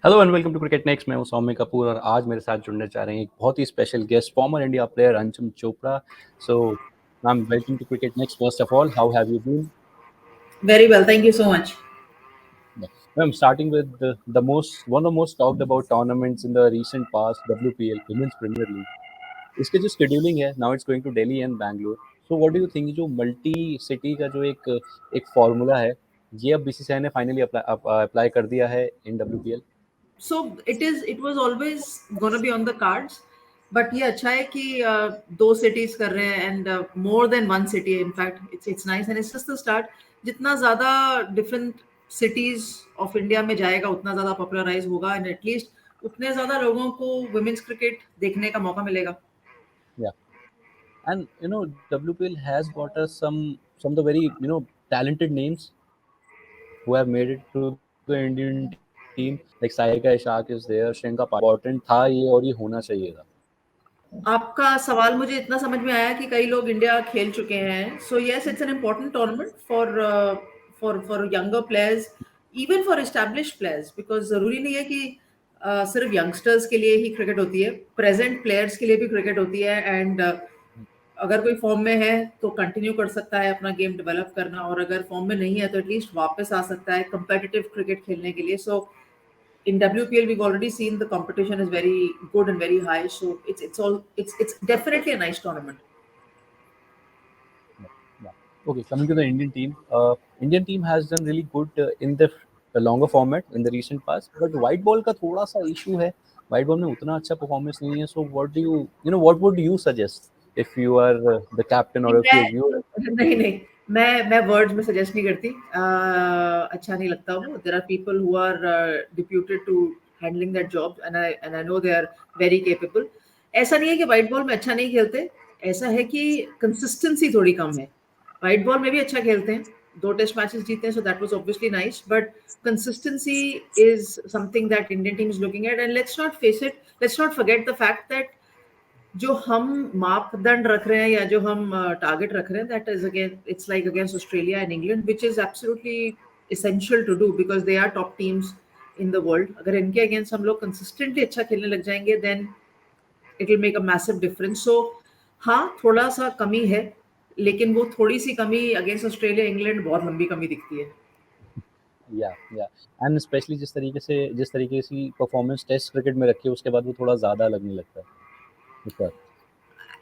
Hello and welcome to cricket next. मैं हूं सौम्य कपूर और आज मेरे साथ जुड़ने जा रहे हैं एक बहुत ही special guest, former India player Anjum Chopra. So ma'am, welcome to cricket next. First of all, how have you been? Very well, thank you so much. Ma'am, starting with the most one of the most talked about tournaments in the recent past, WPL, Women's Premier League. इसके जो scheduling है, now it's going to Delhi and Bangalore. So what do you think, जो multi city का जो एक formula है, ये अब बीसीसीआई ने फाइनली अप्लाई कर दिया है इन WPL? So it was always gonna be on the cards, but ये अच्छा है कि दो cities कर रहे हैं and more than one city. In fact, it's nice and it's just the start. जितना ज़्यादा different cities of India में जाएगा, उतना ज़्यादा popularize होगा and at least उतने ज़्यादा लोगों को women's cricket देखने का मौका मिलेगा. Yeah. And WPL has got us some of the very talented names who have made it to the Indian team. Like Saika Ishaq is there, Shrinka important था ये, और ये होना चाहिए था. आपका सवाल मुझे इतना समझ में आया कि कई लोग इंडिया खेल चुके हैं. So yes, it's an important tournament for younger players, even for established players, because जरूरी नहीं है कि सिर्फ यंगस्टर्स के लिए ही क्रिकेट होती है. प्रेजेंट प्लेयर्स के लिए भी क्रिकेट होती है एंड अगर कोई फॉर्म में है तो कंटिन्यू कर सकता है अपना गेम डेवलप करना, और अगर फॉर्म में नहीं है तो एटलीस्ट वापस आ सकता है कंपेटिटिव क्रिकेट खेलने के लिए. सो in WPL we've already seen the competition is very good and very high, so it's definitely a nice tournament. Yeah. Okay, coming to the Indian team, Indian team has done really good in the longer format in the recent past, but white ball का थोड़ा सा issue है. White ball में उतना अच्छा performance नहीं है. So what do what would you suggest if you are the captain, or if you नहीं नहीं, मैं वर्ड्स में सजेस्ट नहीं करती. अच्छा नहीं लगता वो. There are people who are deputed to handling that job and I know they are very capable. ऐसा नहीं है कि व्हाइट बॉल में अच्छा नहीं खेलते, ऐसा है कि कंसिस्टेंसी थोड़ी कम है. व्हाइट बॉल में भी अच्छा खेलते हैं, 2 टेस्ट मैचेस जीते हैं, so that was obviously nice, but consistency is something that Indian team is looking at. And let's not face it, let's not forget the fact that जो हम मापदंड रख रहे हैं या जो हम टारगेट रख रहे हैं, that is again it's like against Australia and England, which is absolutely essential to do because they are top teams in the world. अगर इनके अगेंस्ट हम लोग कंसिस्टेंटली अच्छा खेलने लग जाएंगे, then it will make a massive difference. So हाँ, थोड़ा सा कमी है, लेकिन वो थोड़ी सी कमी अगेंस्ट ऑस्ट्रेलिया इंग्लैंड बहुत लंबी कमी दिखती है. या एंड स्पेशली जिस तरीके से परफॉर्मेंस टेस्ट क्रिकेट में रखी है, उसके बाद वो थोड़ा ज़्यादा लगने लगता है इस बार.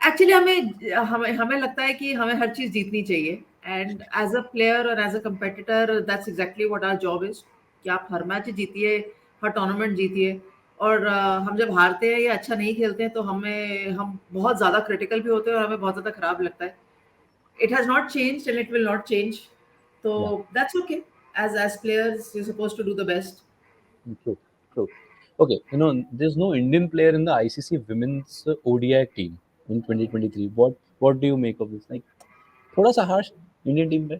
एक्चुअली हमें हमें हमें लगता है कि हमें हर चीज जीतनी चाहिए, एंड एज अ प्लेयर और as a competitor that's exactly what our job is, कि आप हर मैच जीतिए, हर टूर्नामेंट जीतिए. और हम जब हारते हैं या अच्छा नहीं खेलते हैं तो हम बहुत ज़्यादा क्रिटिकल भी होते हैं और हमें बहुत ज़्यादा खराब लगता है. It has not changed and it will not change. तो या that's okay. As players you suppose to do the best. True, true. Okay, there's no Indian player in the ICC Women's ODI team in 2023. What do you make of this? Like, थोड़ा सा harsh Indian team पे.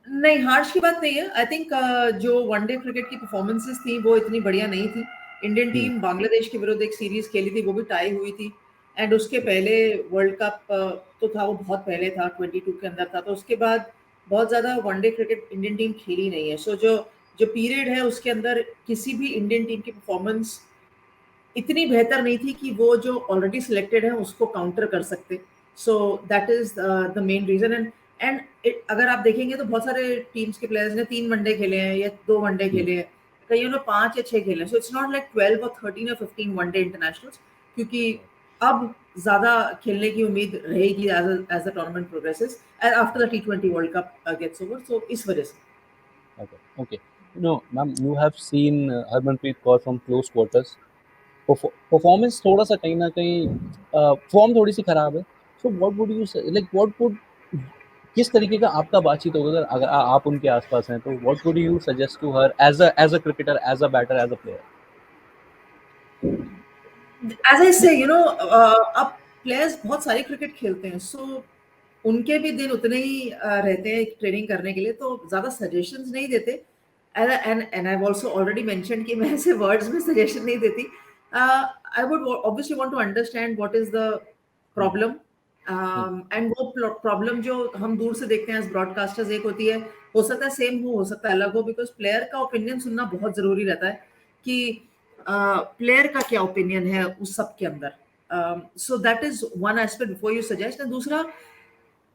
नहीं, harsh की बात नहीं है. I think जो one day cricket की परफॉर्मेंसेस थी वो इतनी बढ़िया नहीं थी. इंडियन हम्म, टीम बांग्लादेश के विरुद्ध एक सीरीज खेली थी, वो भी टाई हुई थी. एंड उसके पहले वर्ल्ड कप तो था, वो बहुत पहले था, 22 के अंदर था. तो उसके बाद बहुत ज़्यादा वनडे क्रिकेट इंडियन टीम खेली नहीं है. सो जो जो पीरियड है उसके अंदर किसी भी इंडियन टीम की परफॉर्मेंस इतनी बेहतर नहीं थी कि वो जो ऑलरेडी सिलेक्टेड है उसको काउंटर कर सकते. So that is the main reason. And अगर आप देखेंगे तो बहुत सारे टीम्स के प्लेयर्स ने 3 वनडे खेले हैं या 2 वनडे हम्म, खेले हैं, कईयों ने 5 या 6 खेले हैं. सो इट्स नॉट लाइक 12 और 13 और 15 वनडे इंटरनेशनल्स, क्योंकि अब ज्यादा खेलने की उम्मीद रहेगी as the tournament progresses after the T20 world cup gets over. So इस वजह से okay, okay. Ma'am, you have seen Harmanpreet Kaur from close quarters. Performance थोड़ा सा कहीं ना कहीं फॉर्म थोड़ी सी खराब है. So what would you say? Like, what would किस तरीके का आपका बातचीत होगा अगर आप उनके आसपास हैं, तो what would you suggest to her as a cricketer, as a batter, as a player? As I say अब प्लेयर्स बहुत सारी क्रिकेट खेलते हैं, सो उनके भी दिन उतने ही रहते हैं ट्रेनिंग करने के लिए, तो ज़्यादा सजेशंस नहीं देते. And I also already mention कि मैं ऐसे वर्ड्स में सजेशन नहीं देती. I would obviously want to understand what is the hmm, problem. Hmm, and वो प्रॉब्लम जो हम दूर से देखते हैं एज ब्रॉडकास्टर्स एक होती है, हो सकता है सेम हो सकता है अलग हो, बिकॉज प्लेयर का ओपिनियन सुनना बहुत ज़रूरी रहता है. कि प्लेयर का क्या ओपिनियन है उस सब के अंदर. सो that is one aspect before you suggest. And दूसरा,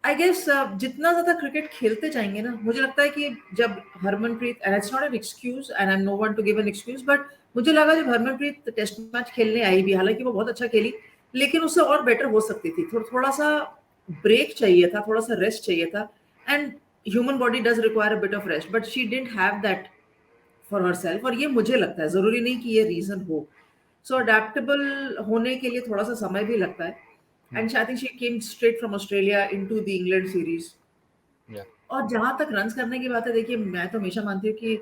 आई गेस जितना ज्यादा क्रिकेट खेलते जाएंगे ना, मुझे लगता है कि जब Harmanpreet, and it's not an excuse and I am no one to give an excuse, but मुझे लगा जब हरमनप्रीत टेस्ट मैच खेलने आई भी, हालांकि वो बहुत अच्छा खेली, लेकिन उससे और बेटर हो सकती थी. थोड़ा सा ब्रेक चाहिए था, थोड़ा सा रेस्ट चाहिए था. And human body does require a bit of rest, but she didn't have that for herself. और ये मुझे लगता है, जरूरी नहीं कि ये रीजन हो. सो अडेप्टेबल होने के लिए थोड़ा सा समय भी लगता है. And I think she came straight from Australia into the England series. Yeah. और जहां तक रन्स करने की बात है, देखिए मैं तो हमेशा मानती हूँ कि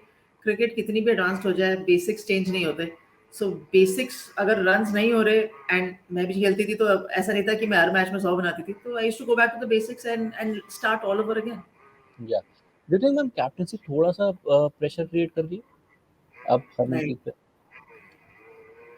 क्रिकेट कितनी भी एडवांस्ड हो जाए, बेसिक्स चेंज नहीं होते. सो बेसिक्स, अगर रन्स नहीं हो रहे, एंड मैं भी खेलती थी तो ऐसा नहीं था कि मैं हर मैच में 100 बनाती थी, तो I used to go back to the basics and start all over again. Yeah. Do you think ma'am captaincy थोड़ा सा प्रेशर क्रिएट कर दी अब नहीं, हरमनप्रीत पे?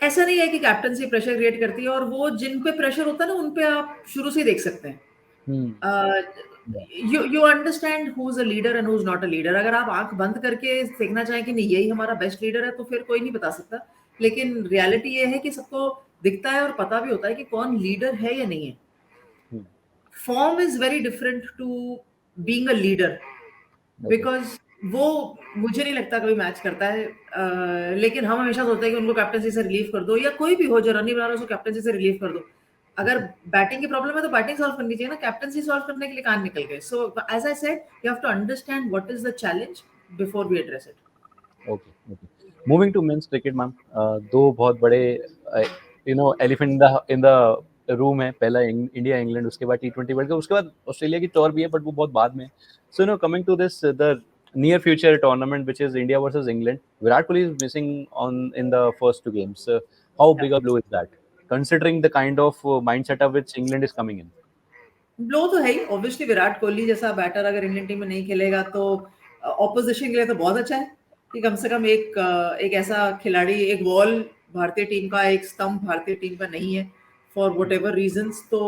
ऐसा नहीं है कि कैप्टनसी प्रेशर क्रिएट करती है, और वो जिन पे प्रेशर होता है ना, उन पे आप शुरू से ही देख सकते हैं. हम्म. Yeah. You understand who is a leader and who is not a leader. अगर आप आंख बंद करके देखना चाहें कि नहीं यही हमारा बेस्ट लीडर है, तो फिर कोई नहीं बता सकता. लेकिन रियलिटी ये है कि सबको दिखता है और पता भी होता है कि कौन लीडर है या नहीं है. Hmm. Form is very different to being a leader, Okay. Because वो मुझे नहीं लगता कभी मैच करता है. लेकिन हम हमेशा सोचते हैं कि उनको कैप्टनसी से रिलीव कर दो, या कोई भी हो जो रन नहीं बना रहा उसको कैप्टनसी से रिलीव कर दो. अगर बैटिंग की प्रॉब्लम है तो बैटिंग सॉल्व करनी चाहिए ना, कैप्टनसी सॉल्व करने के लिए कहां निकल गए. So as I said, you have to understand what is the challenge before we address it. Okay, okay. Moving to men's cricket ma'am, दो बहुत बड़े एलिफेंट इन द रूम है. पहला इंडिया इंग्लैंड, उसके बाद टी20 वर्ल्ड कप, उसके बाद Australia की टूर भी है, बट वो बहुत बाद में. So coming to this the near future tournament, which is India versus England. Virat Kohli is missing on in the first two games. How big a blow is that, considering the kind of mind setup which England is coming in? Blow तो है ही. Obviously Virat Kohli जैसा batter अगर Indian team में नहीं खेलेगा तो opposition के लिए तो बहुत अच्छा है कि कम से कम एक ऐसा खिलाड़ी, एक वॉल भारतीय टीम का, एक स्तंभ भारतीय टीम का नहीं है फॉर वट एवर रीजन्स. तो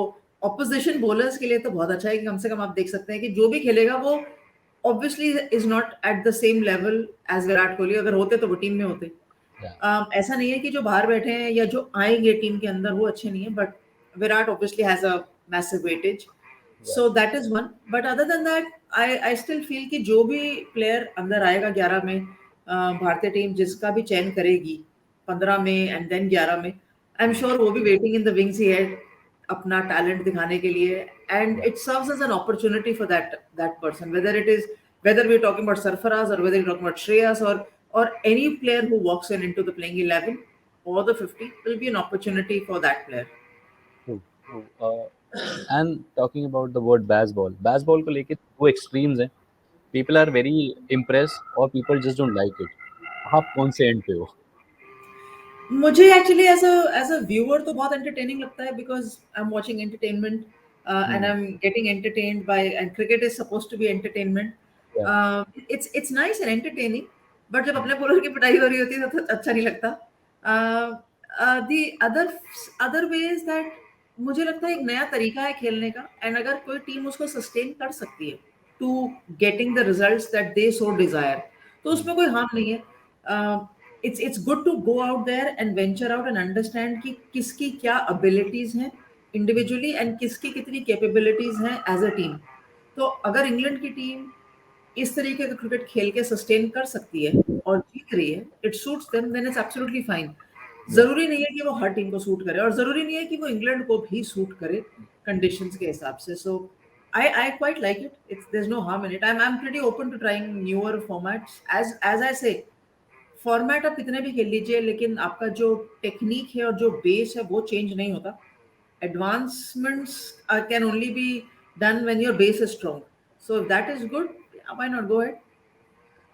ऑपोजिशन बॉलर्स के लिए तो बहुत अच्छा है कि कम से कम आप देख सकते हैं कि जो भी खेलेगा वो obviously is not at the same level as Virat Kohli. अगर होते तो वो टीम में होते. Yeah. ऐसा नहीं है कि जो बाहर बैठे हैं या जो आएंगे टीम के अंदर वो अच्छे नहीं है, but Virat obviously has a massive weightage. Yeah. So that is one. But other than that, I still feel कि जो भी प्लेयर अंदर आएगा 11 में, भारतीय टीम जिसका भी चयन करेगी 15 में एंड देन 11 में, आई एम श्योर वो भी वेटिंग इन द विंग्स ही है अपना टैलेंट दिखाने के लिए. And it serves as an opportunity for that person, whether we're talking about Sarfaraz or whether we're talking about Shreyas or any player who walks into the playing 11 or the 50, will be an opportunity for that player. True, true. And talking about the word baseball को लेके दो extremes हैं. People are very impressed or people just don't like it. आप कौन से and पे हो? मुझे एक्चुअली एज अ व्यूअर तो बहुत एंटरटेनिंग लगता है, because I am watching entertainment and I am getting entertained by, and cricket is supposed to be entertainment. Yeah. It's nice and entertaining, but जब अपने बॉलर की पिटाई हो रही होती है तो अच्छा नहीं लगता. The other way is that मुझे लगता है एक नया तरीका है खेलने का, एंड अगर कोई टीम उसको सस्टेन कर सकती है to getting the results that they so desire, तो उसमें कोई हार्म नहीं है. it's good to go out there and venture out and understand कि किसकी क्या abilities हैं individually and किसकी कितनी capabilities हैं as a team. तो अगर इंग्लैंड की टीम इस तरीके का क्रिकेट खेल के सस्टेन कर सकती है और जीत रही है, it suits them, then it's absolutely fine. जरूरी नहीं है कि वो हर टीम को सूट करे, और जरूरी नहीं है कि वो इंग्लैंड को भी सूट करे कंडीशंस के हिसाब से. सो I quite like it. There's no harm in it. I'm pretty open to trying newer formats. As I say, format आप कितने भी खेल लीजिए, लेकिन आपका जो टेक्निक है और जो बेस है वो चेंज नहीं होता. Advancements can only be done when your base is strong. So if that is good, why not go ahead.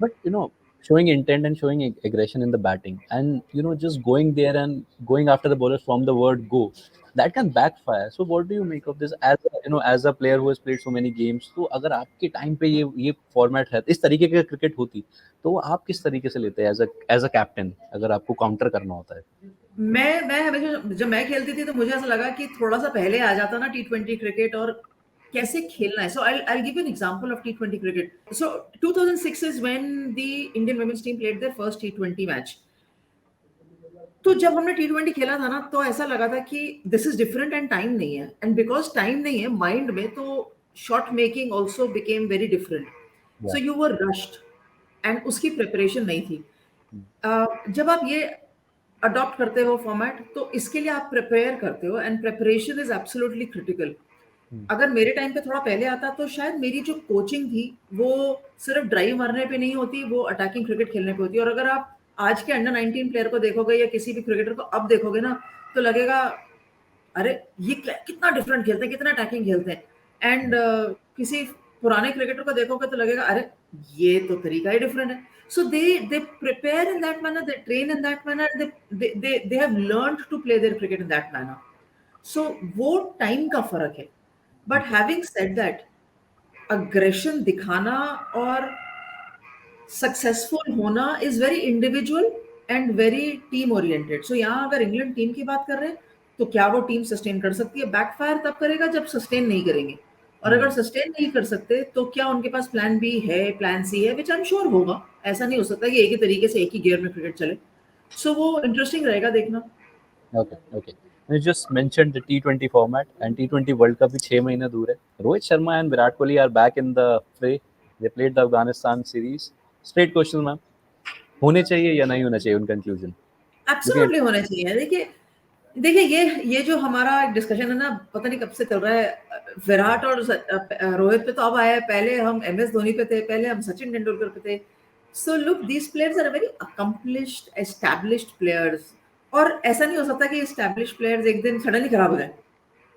But showing intent and showing aggression in the batting, and just going there and going after the bowlers from the word go, that can backfire. So what do you make of this as a player who has played so many games? तो अगर आपके time पे ये format है, इस तरीके का cricket होती, तो आप किस तरीके से लेते हैं एज अ कैप्टन, अगर आपको काउंटर करना होता है? मैं हमेशा जब मैं खेलती थी तो मुझे ऐसा लगा कि थोड़ा सा पहले आ जाता ना टी20 क्रिकेट और कैसे खेलना है. सो I'll give you an example of T20 cricket. So 2006 is when the Indian women's team played their first T20 match. तो जब हमने T20 खेला था ना, तो ऐसा लगा था कि this is different and time नहीं है, एंड बिकॉज टाइम नहीं है माइंड में, तो shot making also became very different. या so you were rushed, and उसकी प्रिपरेशन नहीं थी. जब आप ये अडॉप्ट करते हो फॉर्मेट, तो इसके लिए आप प्रिपेयर करते हो, and preparation is absolutely critical. अगर मेरे टाइम पे थोड़ा पहले आता, तो शायद मेरी जो कोचिंग थी वो सिर्फ ड्राइव मारने पे नहीं होती, वो अटैकिंग क्रिकेट खेलने पे होती. और अगर आप आज के अंडर 19 प्लेयर को देखोगे, या किसी भी क्रिकेटर को अब देखोगे ना, तो लगेगा अरे ये कितना डिफरेंट खेलते हैं, कितना अटैकिंग खेलते हैं. एंड किसी पुराने क्रिकेटर को देखोगे तो लगेगा अरे ये तो तरीका ही डिफरेंट है. So they prepare in that manner, they train in that manner, they have learned to play their cricket in that manner. So वो टाइम का फर्क है. But having said that, aggression दिखाना और सक्सेसफुल होना is very individual and very team oriented. So यहाँ अगर England team की बात कर रहे हैं, तो क्या वो टीम सस्टेन कर सकती है? बैकफायर तब करेगा जब सस्टेन नहीं करेंगे. और अगर सस्टेन नहीं कर सकते, तो क्या उनके पास प्लान बी है, प्लान सी है, विच आई एम श्योर होगा. ऐसा नहीं हो सकता कि एक ही तरीके से एक ही गियर में क्रिकेट चले. सो वो इंटरेस्टिंग रहेगा देखना. Okay, okay. You just mentioned the T20 format, and T20 World Cup भी 6 महीने दूर है. Rohit Sharma and Virat Kohli are back in the fray. They played the Afghanistan series. Straight question, ma'am, होने चाहिए या नहीं होना चाहिए उन कंक्लूजन? एब्सोल्युटली होने चाहिए. देखिए देखिए, ये जो हमारा डिस्कशन है ना, पता नहीं कब से चल रहा है. विराट और रोहित पे तो अब आया है. पहले हम एम एस धोनी पे थे, पहले हम सचिन तेंदुलकर पे थे. So look, these players are very accomplished, established players. और ऐसा नहीं हो सकता कि एस्टैब्लिश्ड प्लेयर्स एक दिन सडनली खराब हो जाए.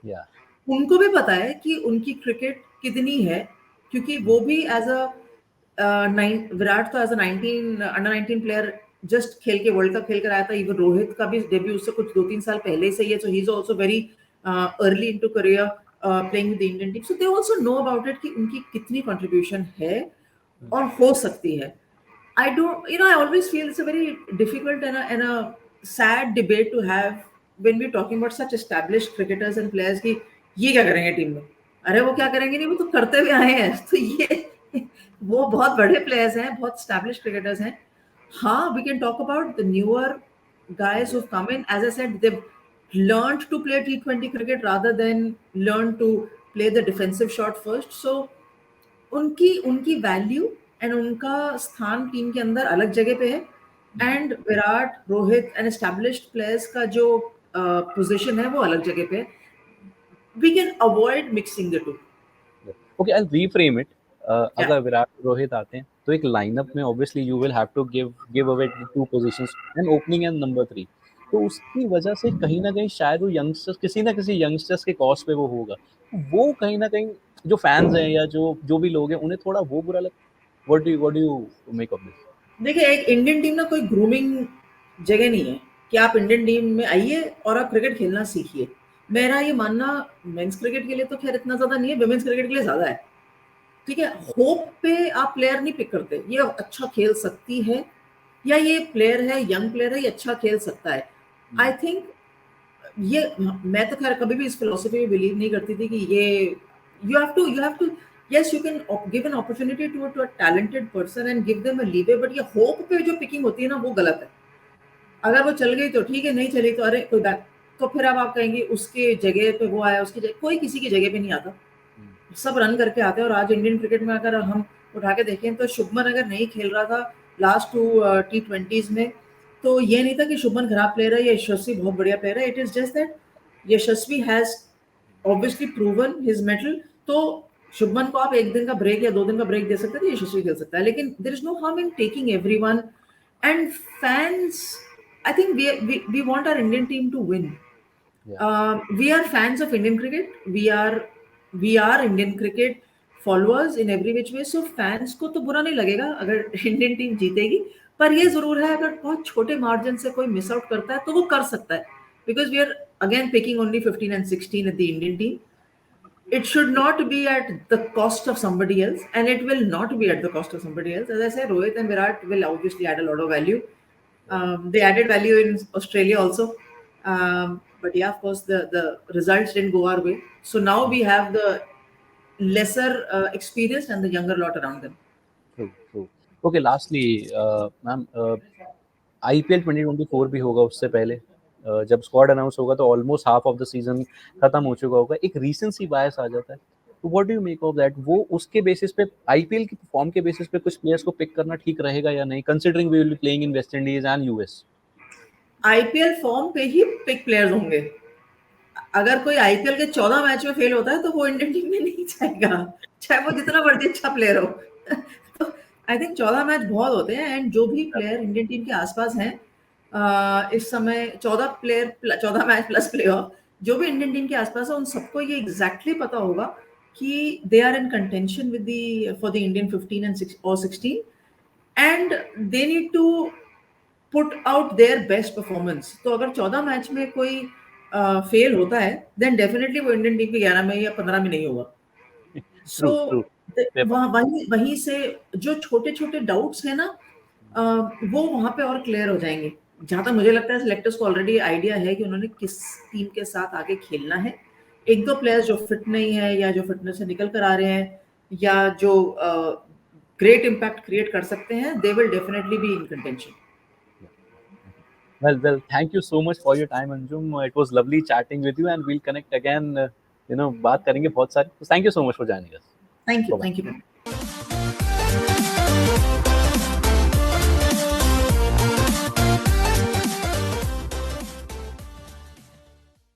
या उनको भी पता है कि उनकी क्रिकेट कितनी है, क्योंकि वो भी एज अ विराट तो as a 19 under 19 player just खेल के वर्ल्ड कप खेल कर आया था. इवन रोहित का भी डेब्यू उससे कुछ 2-3 साल पहले से ही है. So he is also very early into career playing with the Indian team. So they also know about it कि उनकी कितनी कंट्रीब्यूशन है और हो सकती है. I don't, you know, I always feel it's a very difficult and a sad debate to have when we're talking about such established cricketers and players कि ये क्या करेंगे टीम में. अरे वो क्या करेंगे, नहीं, वो तो करते हुए आए हैं. तो ये वो बहुत बड़े प्लेयर्स हैं, बहुत established cricketers हैं. हाँ, we can talk about the newer guys who've come in. As I said, they've learned to play T20 cricket rather than learn to play the defensive shot first. So उनकी उनकी value and उनका स्थान team के अंदर अलग जगह पे है. And Virat, Rohit and established players का जो पोजीशन है वो अलग जगह पे है. We can avoid mixing the two. Okay, I will reframe it. क्या अगर विराट रोहित आते हैं तो एक लाइनअप में obviously you will have to give away two positions, and opening and number 3. तो उसकी वजह से कहीं ना कहीं शायद वो यंगस्टर्स, किसी ना किसी यंगस्टर्स के कॉस्ट पे वो होगा. वो कहीं ना कहीं जो फैंस हैं या जो जो भी लोग हैं, उन्हें थोड़ा वो बुरा लगता है. What do you make of this? देखिए, एक इंडियन टीम ना कोई ग्रूमिंग जगह नहीं है कि आप इंडियन टीम में आइए और आप क्रिकेट खेलना सीखिए. मेरा ये मानना मेंस क्रिकेट के लिए तो खैर इतना ज्यादा नहीं है, विमेंस क्रिकेट के लिए ज्यादा है. ठीक है, होप पे आप प्लेयर नहीं पिक करते ये अच्छा खेल सकती है, या ये प्लेयर है, यंग प्लेयर है, ये अच्छा खेल सकता है. आई थिंक ये, मैं तो खैर कभी भी इस फिलोसफी में बिलीव नहीं करती थी कि ये you have to yes, you can give an opportunity to a talented person and give them a leeway. But ये होप पे जो पिकिंग होती है ना, वो गलत है. अगर वो चल गई तो ठीक है, नहीं चली तो अरे कोई बात. तो फिर अब आप कहेंगे उसके जगह पे वो आया, उसकी जगह कोई किसी की जगह पे नहीं आता. सब रन करके आते हैं. और आज इंडियन क्रिकेट में अगर हम उठा के देखें, तो शुभमन अगर नहीं खेल रहा था लास्ट 2 T20s में, तो ये नहीं था कि शुभमन खराब प्लेयर है या यशस्वी बहुत बढ़िया प्लेयर है. It is just that Yashasvi has obviously proven his metal. तो शुभमन को आप एक दिन का ब्रेक या 2 दिन का ब्रेक दे सकते थे, यशस्वी खेल सकता है. लेकिन there is no harm in taking everyone. And fans, I think we want our Indian team to win. We are fans of Indian cricket. We are Indian cricket followers in every which way. So fans को तो बुरा नहीं लगेगा अगर Indian team जीतेगी. पर ये जरूर है, अगर बहुत छोटे मार्जिन से कोई मिस आउट करता है तो वो कर सकता है. Because we are again picking only 15 and 16 at the Indian team. It should not be at the cost of somebody else, and it will not be at the cost of somebody else. As I said, Rohit and Virat will obviously add a lot of value. They added value in Australia also. But yeah, of course, the results didn't go our way. So now we have the lesser experienced and the younger lot around them. True, true. Okay, lastly, ma'am, IPL 2024 भी होगा उससे पहले। जब squad announce होगा तो almost half of the season खत्म हो चुका होगा, एक रीसेंसी बायस आ जाता है। तो what do you make of that? वो उसके बेसिस पे आईपीएल की फॉर्म के बेसिस पे कुछ प्लेयर्स को पिक करना ठीक रहेगा या नहीं, considering we will be playing in West Indies and US? IPL form पे ही पिक प्लेयर्स होंगे। अगर कोई आईपीएल के 14 मैच में फेल होता है तो वो इंडियन टीम में नहीं जाएगा, चाहे वो जितना मर्जी अच्छा प्लेयर हो। तो आई थिंक 14 मैच बहुत होते हैं, एंड जो भी प्लेयर इंडियन टीम के आसपास हैं इस समय 14 मैच प्लस प्ले ऑफ, जो भी इंडियन टीम के आसपास है उन सबको ये एग्जैक्टली पता होगा कि they are in contention with the for the Indian 15 और 16, and they need to put out their best performance. तो अगर 14 मैच में कोई फेल होता है, देन डेफिनेटली वो इंडियन टीम के 11 में या 15 में नहीं होगा। So true true. वहीं से जो छोटे छोटे डाउट्स है ना, वो वहां पे और क्लियर हो जाएंगे। जहां तक मुझे लगता है सिलेक्टर्स को ऑलरेडी आइडिया है कि उन्होंने किस टीम के साथ आगे खेलना है। एक दो प्लेयर्स जो फिट नहीं है या जो फिटनेस से निकल कर आ रहे हैं या जो ग्रेट इम्पैक्ट क्रिएट कर सकते हैं, they will definitely be in contention. Well, thank you so much for your time, Anjum. It was lovely chatting with you, and we'll connect again. बात करेंगे बहुत सारी. So thank you so much for joining us. Thank you, Bye-bye. Thank you.